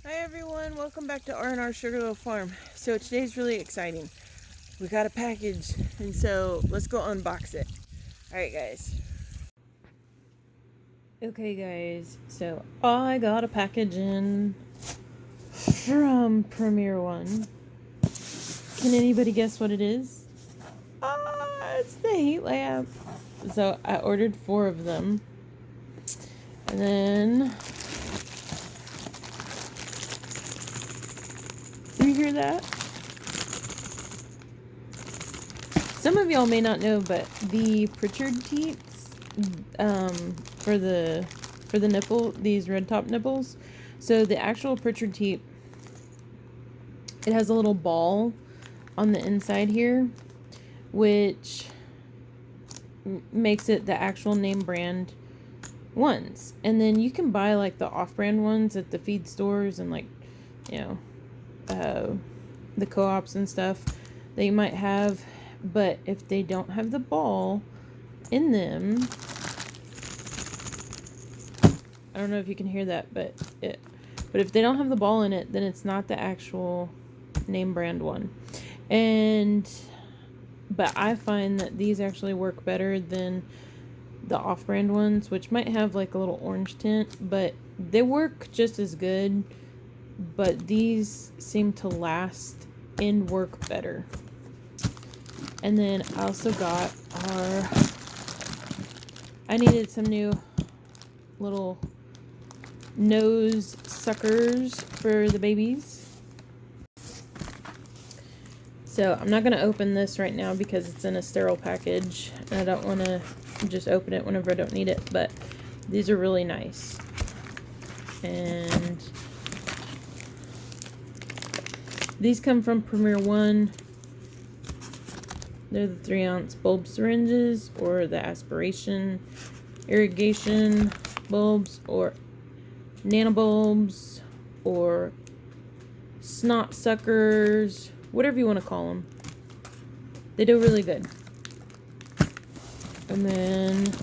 Hi everyone, welcome back to R&R Sugarloaf Farm. So today's really exciting. We got a package, and so let's go unbox it. Alright guys. Okay guys, so I got a package in from Premier One. Can anybody guess what it is? It's the heat lamp. So I ordered 4 of them. And then you hear that? Some of y'all may not know, but the Pritchard teats, for the nipple, these red top nipples. So the actual Pritchard teat, it has a little ball on the inside here, which makes it the actual name brand ones. And then you can buy like the off-brand ones at the feed stores and like, you know, the co-ops and stuff that you might have. But if they don't have the ball in them, I don't know if you can hear that, but if they don't have the ball in it, then it's not the actual name brand one. But I find that these actually work better than the off-brand ones, which might have like a little orange tint, but they work just as good. But these seem to last and work better. And then I also got I needed some new little nose suckers for the babies. So I'm not going to open this right now because it's in a sterile package. And I don't want to just open it whenever I don't need it. But these are really nice. And these come from Premier One. They're the 3-ounce bulb syringes, or the aspiration irrigation bulbs, or nanobulbs, or snot suckers, whatever you want to call them. They do really good. And then,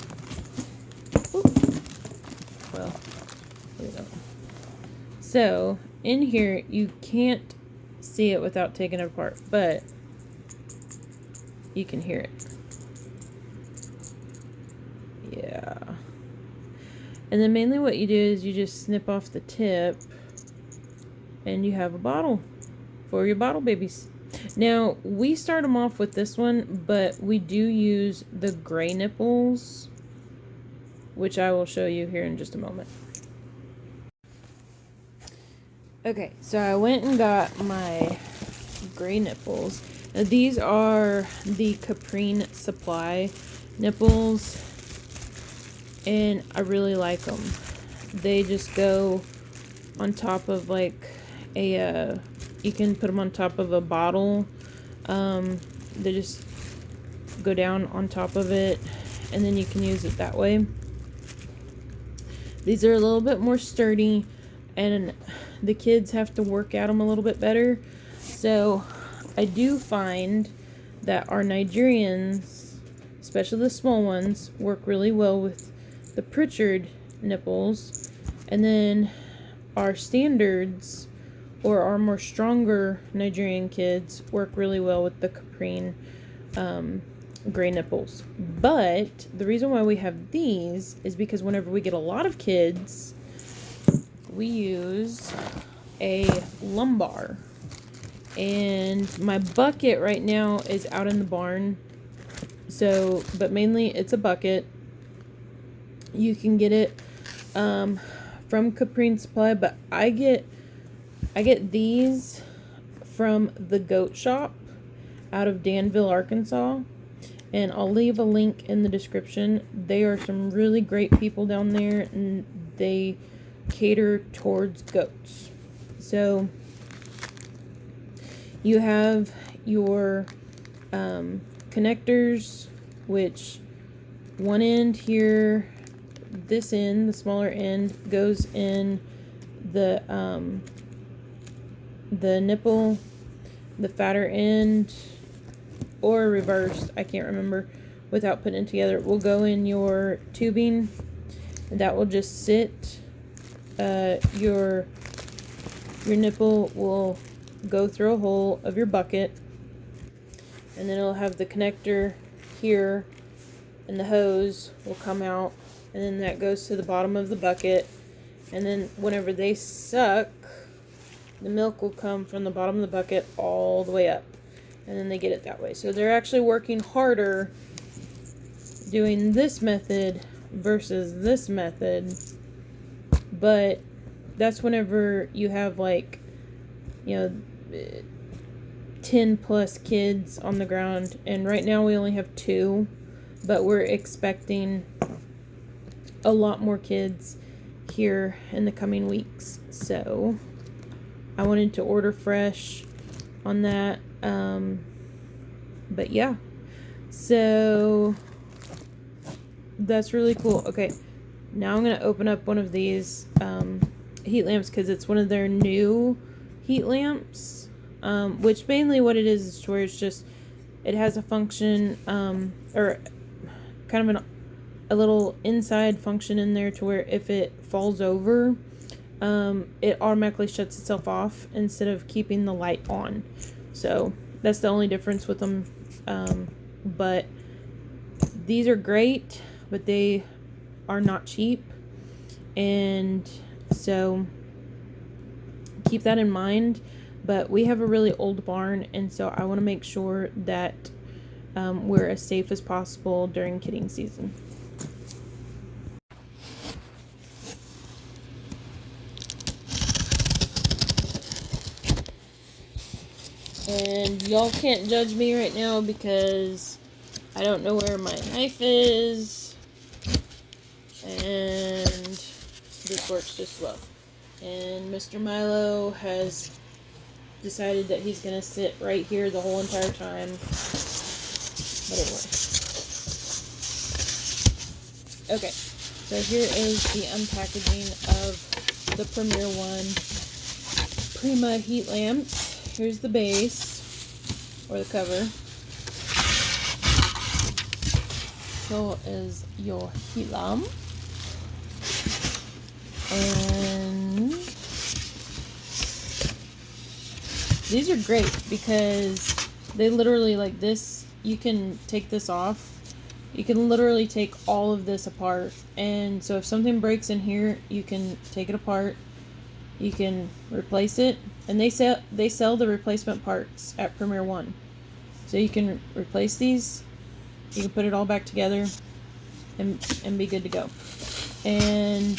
well, here we go. So in here, you can't see it without taking it apart, but you can hear it. Yeah. And then mainly what you do is you just snip off the tip and you have a bottle for your bottle babies. Now, we start them off with this one, but we do use the gray nipples, which I will show you here in just a moment. Okay, so I went and got my gray nipples. Now, these are the Caprine supply nipples, and I really like them. They just go on top of like a, you can put them on top of a bottle. They just go down on top of it, and then you can use it that way. These are a little bit more sturdy, and the kids have to work at them a little bit better. So I do find that our Nigerians, especially the small ones, work really well with the Pritchard nipples. And then our standards, or our more stronger Nigerian kids, work really well with the Caprine gray nipples. But the reason why we have these is because whenever we get a lot of kids, we use a Lambar. And my bucket right now is out in the barn. So, but mainly it's a bucket. You can get it from Caprine Supply, but I get these from the Goat Shop out of Danville, Arkansas. And I'll leave a link in the description. They are some really great people down there, and they cater towards goats. So you have your connectors, which one end here, this end, the smaller end, goes in the nipple. The fatter end, or reversed, I can't remember, without putting it together, will go in your tubing. That will just sit your your nipple will go through a hole of your bucket, and then it'll have the connector here, and the hose will come out, and then that goes to the bottom of the bucket, and then whenever they suck, the milk will come from the bottom of the bucket all the way up, and then they get it that way. So they're actually working harder doing this method versus this method, but that's whenever you have, like, you know, 10 plus kids on the ground, and right now we only have 2, but we're expecting a lot more kids here in the coming weeks, so I wanted to order fresh on that. But yeah, so that's really cool. Okay, now I'm gonna open up one of these heat lamps, because it's one of their new heat lamps, which mainly what it is to where it's just, it has a function, or kind of a little inside function in there to where if it falls over, it automatically shuts itself off instead of keeping the light on. So that's the only difference with them. But these are great, but they are not cheap, and so keep that in mind. But we have a really old barn, and so I want to make sure that we're as safe as possible during kidding season. And y'all can't judge me right now because I don't know where my knife is, and this works just well. And Mr. Milo has decided that he's going to sit right here the whole entire time. But anyway. Okay, so here is the unpackaging of the Premier One Prima heat lamp. Here's the base, or the cover. So is your heat lamp. And these are great because they literally, like this, you can take this off. You can literally take all of this apart. And so if something breaks in here, you can take it apart. You can replace it. And they sell the replacement parts at Premier One. So you can replace these. You can put it all back together and be good to go. And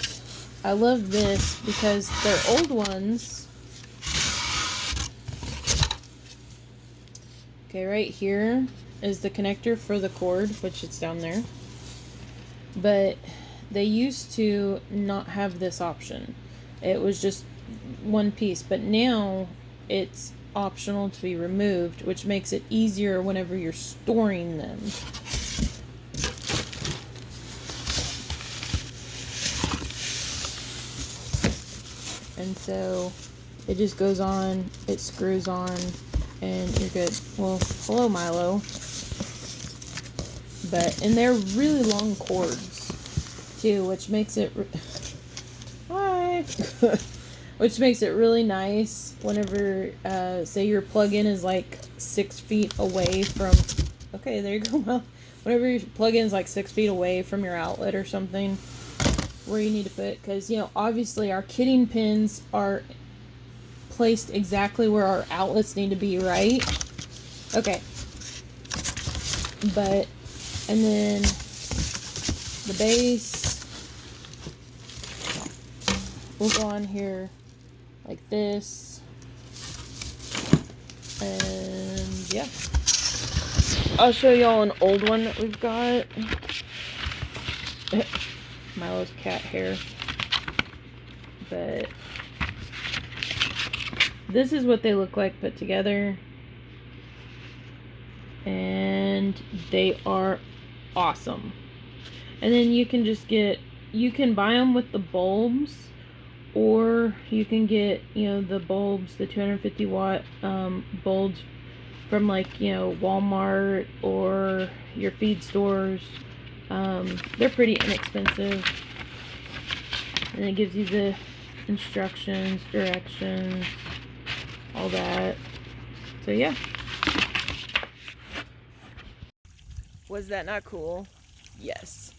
I love this because their old ones, okay, right here is the connector for the cord, which it's down there. But they used to not have this option. It was just one piece, but now it's optional to be removed, which makes it easier whenever you're storing them. And so it just goes on, it screws on, and you're good. Well, hello Milo. And they're really long cords too, which makes it hi which makes it really nice whenever say your plug-in is like 6 feet away from, okay, there you go. Well, whenever your plug-in is like 6 feet away from your outlet or something, where you need to put it, because, you know, obviously our kidding pins are placed exactly where our outlets need to be, right? Okay. And then the base will go on here like this. And yeah. I'll show y'all an old one that we've got. Milo's cat hair. But this is what they look like put together. And they are awesome. And then you can just you can buy them with the bulbs, or you can get, you know, the bulbs, the 250 watt bulbs from, like, you know, Walmart or your feed stores. They're pretty inexpensive, and it gives you instructions, directions, all that. So yeah. Was that not cool? Yes.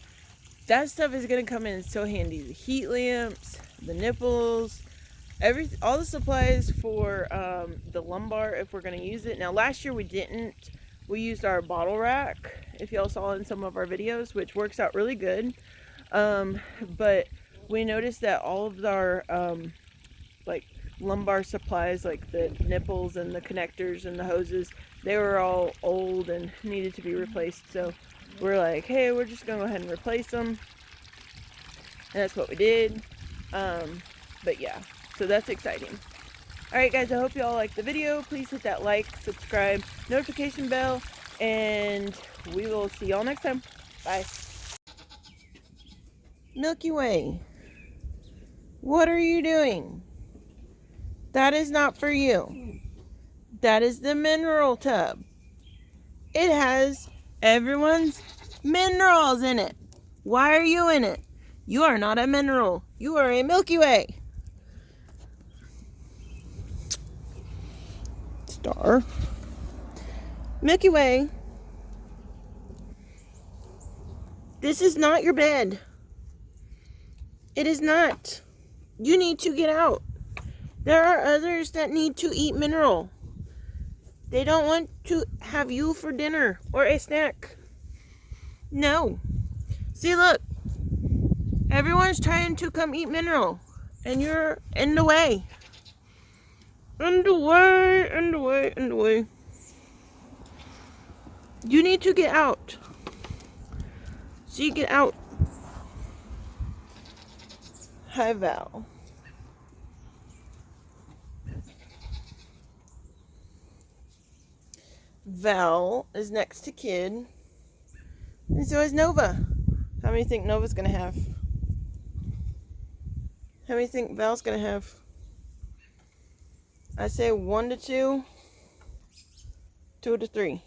That stuff is going to come in so handy. The heat lamps, the nipples, all the supplies for the lumbar if we're going to use it. Now last year we didn't. We used our bottle rack, if y'all saw in some of our videos, which works out really good. But we noticed that all of our like lumbar supplies, like the nipples and the connectors and the hoses, they were all old and needed to be replaced. So we're like, hey, we're just gonna go ahead and replace them, and that's what we did. But yeah, so that's exciting. Alright guys, I hope you all liked the video. Please hit that like, subscribe, notification bell, and we will see y'all next time. Bye. Milky Way, what are you doing? That is not for you. That is the mineral tub. It has everyone's minerals in it. Why are you in it? You are not a mineral. You are a Milky Way. Star. Milky Way. This is not your bed. It is not. You need to get out. There are others that need to eat mineral. They don't want to have you for dinner or a snack. No. See, look. Everyone's trying to come eat mineral. And you're in the way. In the way, in the way, in the way. You need to get out. See, get out. Hi, Val. Val is next to Kid. And so is Nova. How many think Nova's gonna have? How many think Val's gonna have? I say 1 to 2, 2 to 3.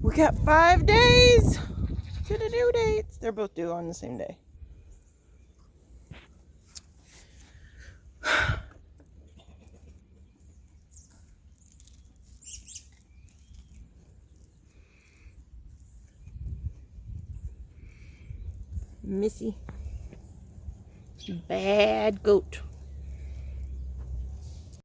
We got 5 days to the due dates. They're both due on the same day. Missy. Bad goat.